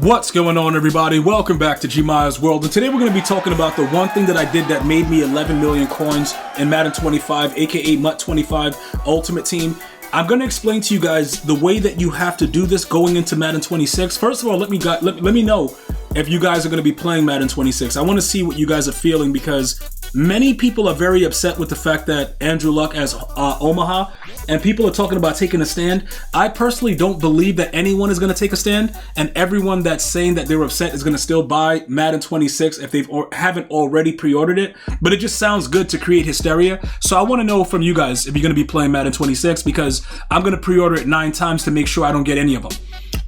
What's going on, everybody? Welcome back to GmiasWorld, and today we're going to be talking about the one thing that I did that made me 11 million coins in Madden 25, aka Mut 25 Ultimate Team. I'm going to explain to you guys the way that you have to do this going into Madden 26. First of all, let me know if you guys are going to be playing Madden 26. I want to see what you guys are feeling, because many people are very upset with the fact that Andrew Luck has Omaha, and people are talking about taking a stand. I personally don't believe that anyone is going to take a stand, and everyone that's saying that they're upset is going to still buy Madden 26 if they haven't already pre-ordered it. But it just sounds good to create hysteria. So I want to know from you guys if you're going to be playing Madden 26, because I'm going to pre-order it 9 times to make sure I don't get any of them.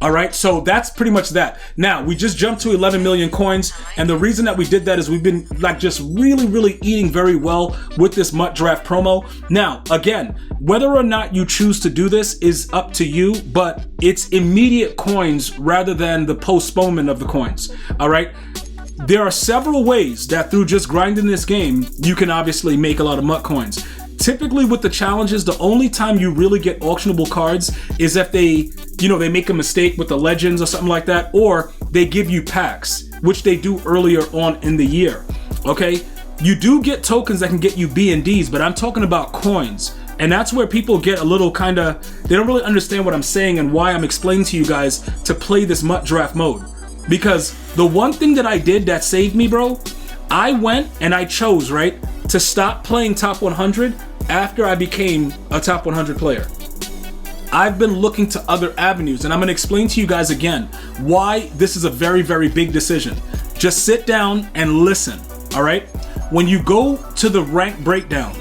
All right, so that's pretty much that. Now, we just jumped to 11 million coins, and the reason that we did that is we've been like just really eating very well with this Mutdraft promo. Now, again, whether or not you choose to do this is up to you, but it's immediate coins rather than the postponement of the coins. All right, there are several ways that through just grinding this game, you can obviously make a lot of Mut coins. Typically with the challenges, the only time you really get auctionable cards is if they make a mistake with the legends or something like that, or they give you packs, which they do earlier on in the year. Okay, you do get tokens that can get you B&Ds, but I'm talking about coins. And that's where people get a little they don't really understand what I'm saying and why I'm explaining to you guys to play this Mutdraft mode. Because the one thing that I did that saved me, bro, I went and I chose, right, to stop playing top 100 after I became a top 100 player. I've been looking to other avenues, and I'm going to explain to you guys again why this is a very big decision. Just sit down and listen, all right? When you go to the rank breakdown,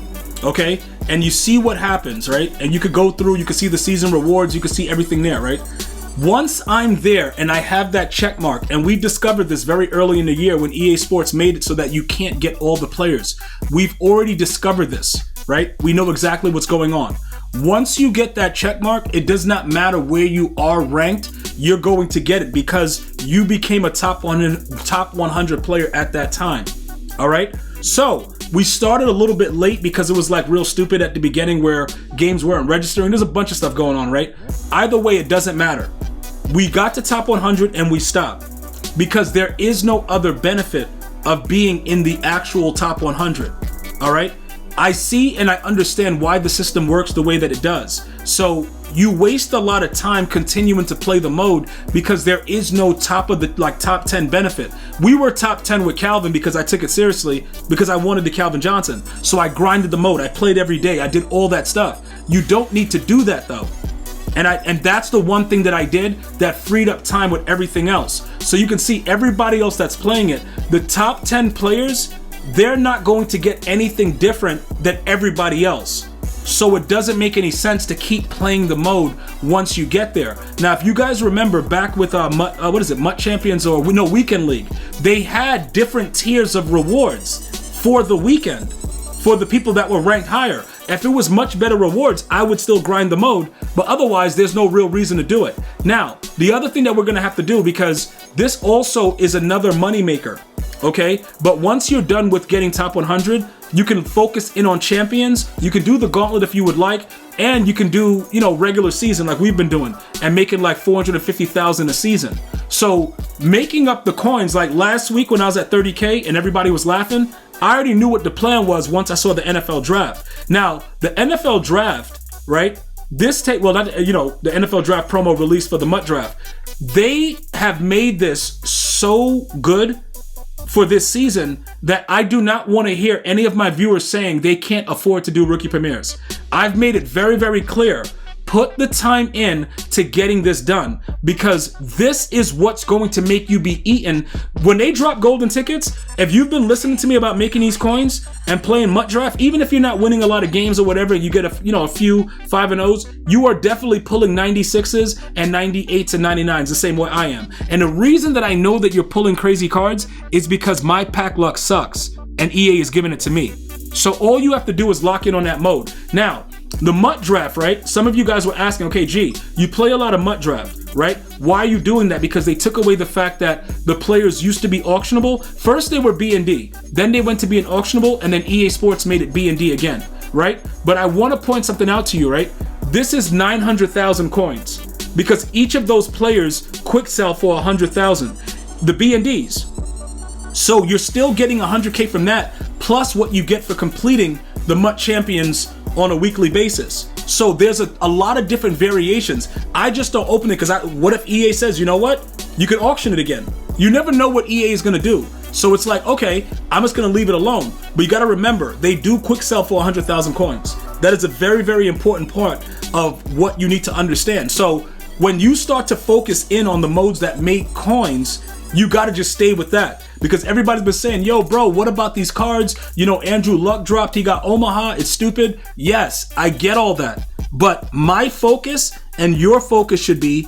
okay, and you see what happens, right? And you could go through, you could see the season rewards, you could see everything there, right? Once I'm there and I have that check mark, and we discovered this very early in the year when EA Sports made it so that you can't get all the players. We've already discovered this, right? We know exactly what's going on. Once you get that check mark, it does not matter where you are ranked, you're going to get it because you became a top 100 player at that time. All right? So we started a little bit late because it was like real stupid at the beginning where games weren't registering. There's a bunch of stuff going on, right? Either way, it doesn't matter. We got to top 100 and we stopped because there is no other benefit of being in the actual top 100. All right? I see and I understand why the system works the way that it does. So you waste a lot of time continuing to play the mode because there is no top 10 benefit. We were top 10 with Calvin because I took it seriously because I wanted the Calvin Johnson. So I grinded the mode. I played every day. I did all that stuff. You don't need to do that though. And that's the one thing that I did that freed up time with everything else. So you can see everybody else that's playing it. The top 10 players, they're not going to get anything different than everybody else. So it doesn't make any sense to keep playing the mode once you get there. Now, if you guys remember back with Mut Champions or Weekend League, they had different tiers of rewards for the weekend for the people that were ranked higher. If it was much better rewards, I would still grind the mode, but otherwise there's no real reason to do it. Now, the other thing that we're gonna have to do, because this also is another money maker, okay? But once you're done with getting top 100, you can focus in on champions, you can do the gauntlet if you would like, and you can do, regular season like we've been doing and making like 450,000 a season. So making up the coins, like last week when I was at 30K and everybody was laughing, I already knew what the plan was once I saw the NFL draft. Now, the NFL draft, right? The NFL draft promo release for the Mutdraft, they have made this so good for this season that I do not want to hear any of my viewers saying they can't afford to do rookie premieres. I've made it very clear. Put the time in to getting this done, because this is what's going to make you be eaten. When they drop golden tickets, if you've been listening to me about making these coins and playing Mutdraft, even if you're not winning a lot of games or whatever, you get a few 5-0s, you are definitely pulling 96s and 98s and 99s the same way I am. And the reason that I know that you're pulling crazy cards is because my pack luck sucks and EA is giving it to me. So all you have to do is lock in on that mode. Now, the Mutdraft, right? Some of you guys were asking, okay, G, you play a lot of Mutdraft, right? Why are you doing that? Because they took away the fact that the players used to be auctionable. First they were B&D, then they went to being auctionable, and then EA Sports made it B&D again, right? But I want to point something out to you, right? This is 900,000 coins. because each of those players quick sell for 100,000. The B&Ds. So you're still getting 100K from that, plus what you get for completing the MUT Champions on a weekly basis. So there's a lot of different variations. I just don't open it because what if EA says, you know what? You can auction it again. You never know what EA is gonna do. So it's like, okay, I'm just gonna leave it alone. But you gotta remember, they do quick sell for 100,000 coins. That is a very, very important part of what you need to understand. So when you start to focus in on the modes that make coins, you gotta just stay with that. Because everybody's been saying, yo, bro, what about these cards? You know, Andrew Luck dropped, he got Omaha, it's stupid. Yes, I get all that. But my focus and your focus should be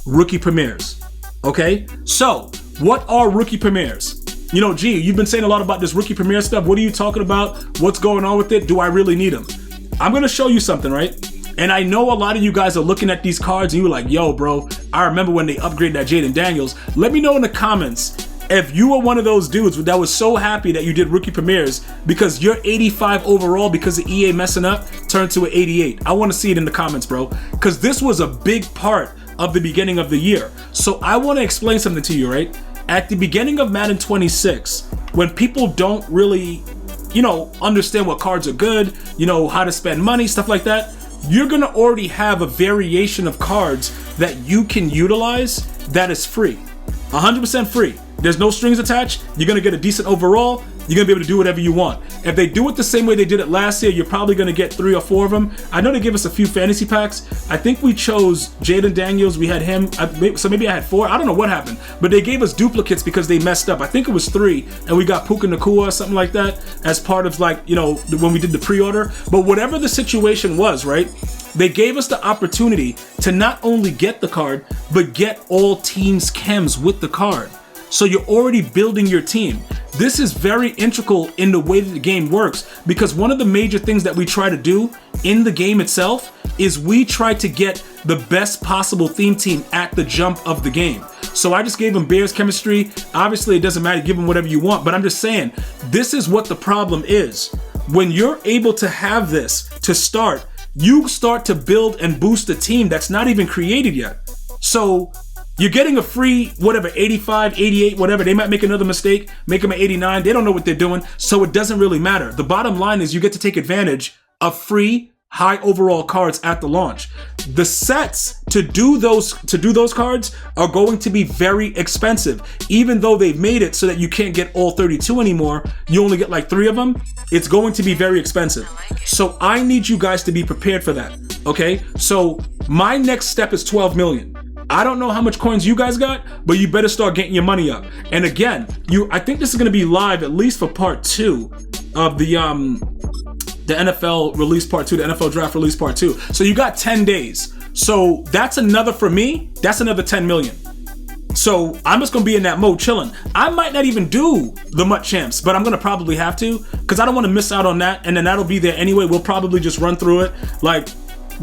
rookie premieres, okay? So, what are rookie premieres? You know, G, you've been saying a lot about this rookie premiere stuff. What are you talking about? What's going on with it? Do I really need them? I'm gonna show you something, right? And I know a lot of you guys are looking at these cards and you're like, yo, bro, I remember when they upgraded that Jaden Daniels. Let me know in the comments if you were one of those dudes that was so happy that you did rookie premieres because your 85 overall because of EA messing up turned to an 88. I want to see it in the comments, bro, because this was a big part of the beginning of the year. So I want to explain something to you, right? At the beginning of Madden 26, when people don't really, you know, understand what cards are good, you know, how to spend money, stuff like that, you're gonna already have a variation of cards that you can utilize that is free. 100% free. There's no strings attached. You're gonna get a decent overall. You're gonna be able to do whatever you want. If they do it the same way they did it last year, you're probably gonna get 3 or 4 of them. I know they gave us a few fantasy packs. I think we chose Jaden Daniels. We had him. So maybe I had 4. I don't know what happened. But they gave us duplicates because they messed up. I think it was 3. And we got Puka Nacua or something like that as part of, like, you know, when we did the pre-order. But whatever the situation was, right? They gave us the opportunity to not only get the card, but get all teams' chems with the card. So you're already building your team. This is very integral in the way that the game works, because one of the major things that we try to do in the game itself is we try to get the best possible theme team at the jump of the game. So I just gave them Bears chemistry. Obviously, it doesn't matter, give them whatever you want, but I'm just saying, this is what the problem is. When you're able to have this to start, you start to build and boost a team that's not even created yet. So you're getting a free, whatever, 85, 88, whatever. They might make another mistake, make them an 89. They don't know what they're doing, so it doesn't really matter. The bottom line is you get to take advantage of free, high overall cards at the launch. The sets to do those cards are going to be very expensive. Even though they've made it so that you can't get all 32 anymore, you only get like 3 of them. It's going to be very expensive. So I need you guys to be prepared for that, okay? So my next step is 12 million. I don't know how much coins you guys got, but you better start getting your money up. And again, I think this is going to be live at least for part 2 of the NFL release part 2, the NFL draft release part 2. So you got 10 days. So that's another, for me, that's another 10 million. So I'm just gonna be in that mode chilling. I might not even do the MUT Champs, but I'm gonna probably have to, because I don't want to miss out on that, and then that'll be there anyway. We'll probably just run through it, like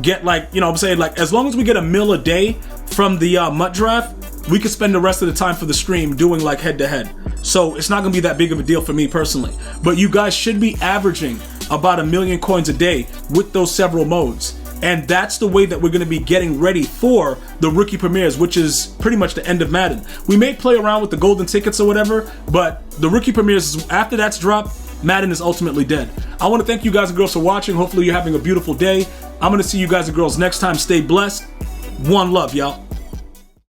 get like, you know what I'm saying, like as long as we get a mil a day from the Mutdraft, we could spend the rest of the time for the stream doing like head to head. So it's not gonna be that big of a deal for me personally, but you guys should be averaging about 1 million coins a day with those several modes. And that's the way that we're gonna be getting ready for the rookie premieres, which is pretty much the end of Madden. We may play around with the golden tickets or whatever, but the rookie premieres, after that's dropped, Madden is ultimately dead. I wanna thank you guys and girls for watching. Hopefully you're having a beautiful day. I'm gonna see you guys and girls next time. Stay blessed. One love, y'all.